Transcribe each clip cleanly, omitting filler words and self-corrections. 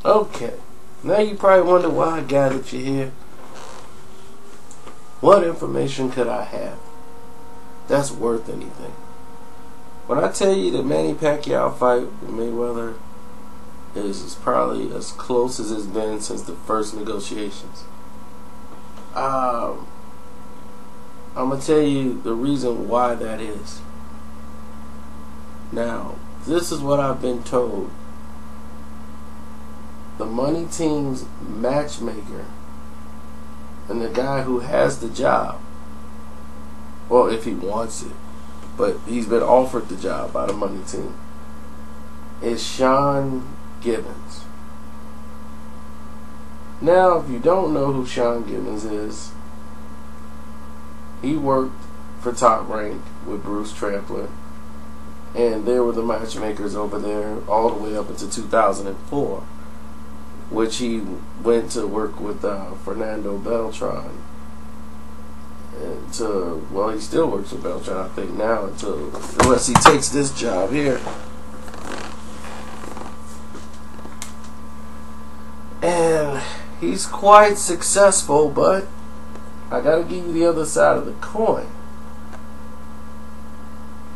Okay, now you probably wonder why I gathered you here. What information could I have that's worth anything? When I tell you the Manny Pacquiao fight with Mayweather is probably as close as it's been since the first negotiations. I'm going to tell you the reason why that is. Now, this is what I've been told. The money team's matchmaker and the guy who has the job, well, if he wants it, but he's been offered the job by the money team, is Sean Gibbons. Now, if you don't know who Sean Gibbons is, he worked for Top Rank with Bruce Tramplin, and they were the matchmakers over there all the way up into 2004, which he went to work with Fernando Beltran. Well, he still works with Beltran, I think, now, unless he takes this job here. And he's quite successful, but I gotta give you the other side of the coin.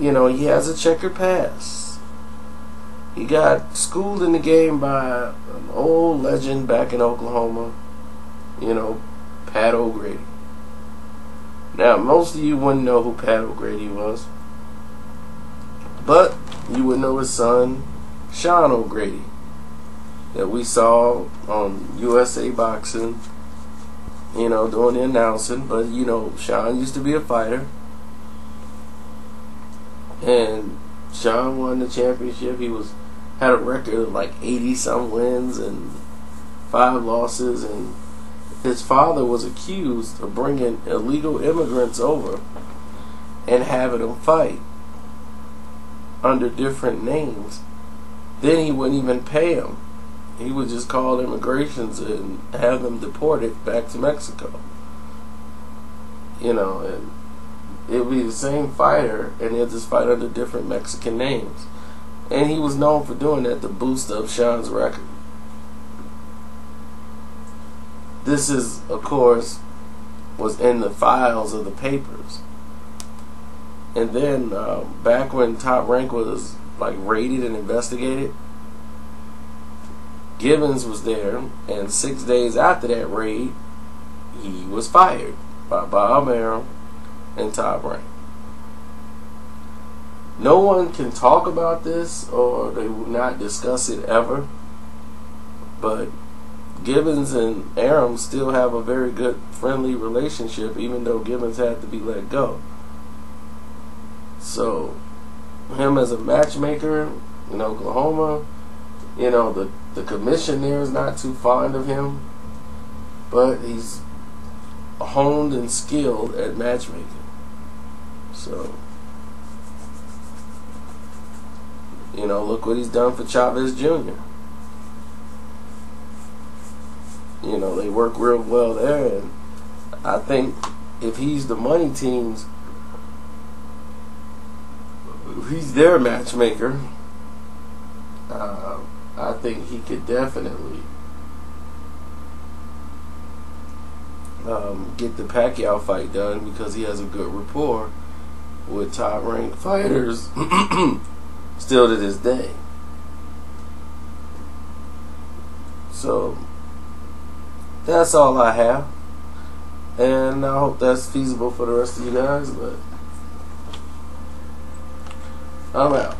You know, he has a checkered past. He got schooled in the game by an old legend back in Oklahoma, you know, Pat O'Grady. Now, most of you wouldn't know who Pat O'Grady was, but you would know his son, Sean O'Grady, that we saw on USA Boxing, you know, doing the announcing. But, you know, Sean used to be a fighter, and Sean won the championship. He had a record of like 80-some wins and 5 losses, and his father was accused of bringing illegal immigrants over and having them fight under different names. Then he wouldn't even pay them. He would just call immigrations and have them deported back to Mexico. You know, and it would be the same fighter, and they'll just fight under different Mexican names. And he was known for doing that to boost up Sean's record. This is, of course, was in the files of the papers. And then, back when Top Rank was like raided and investigated, Gibbons was there, and 6 days after that raid, he was fired by Bob Arum and Top Rank. No one can talk about this, or they will not discuss it ever, but Gibbons and Arum still have a very good friendly relationship, even though Gibbons had to be let go. So, him as a matchmaker in Oklahoma, you know, the commission there is not too fond of him, but he's honed and skilled at matchmaking. So, you know, look what he's done for Chavez Jr. You know, they work real well there, and I think if he's the money team's, if he's their matchmaker, I think he could definitely get the Pacquiao fight done, because he has a good rapport with top ranked fighters still to this day. So that's all I have, and I hope that's feasible for the rest of you guys, but I'm out.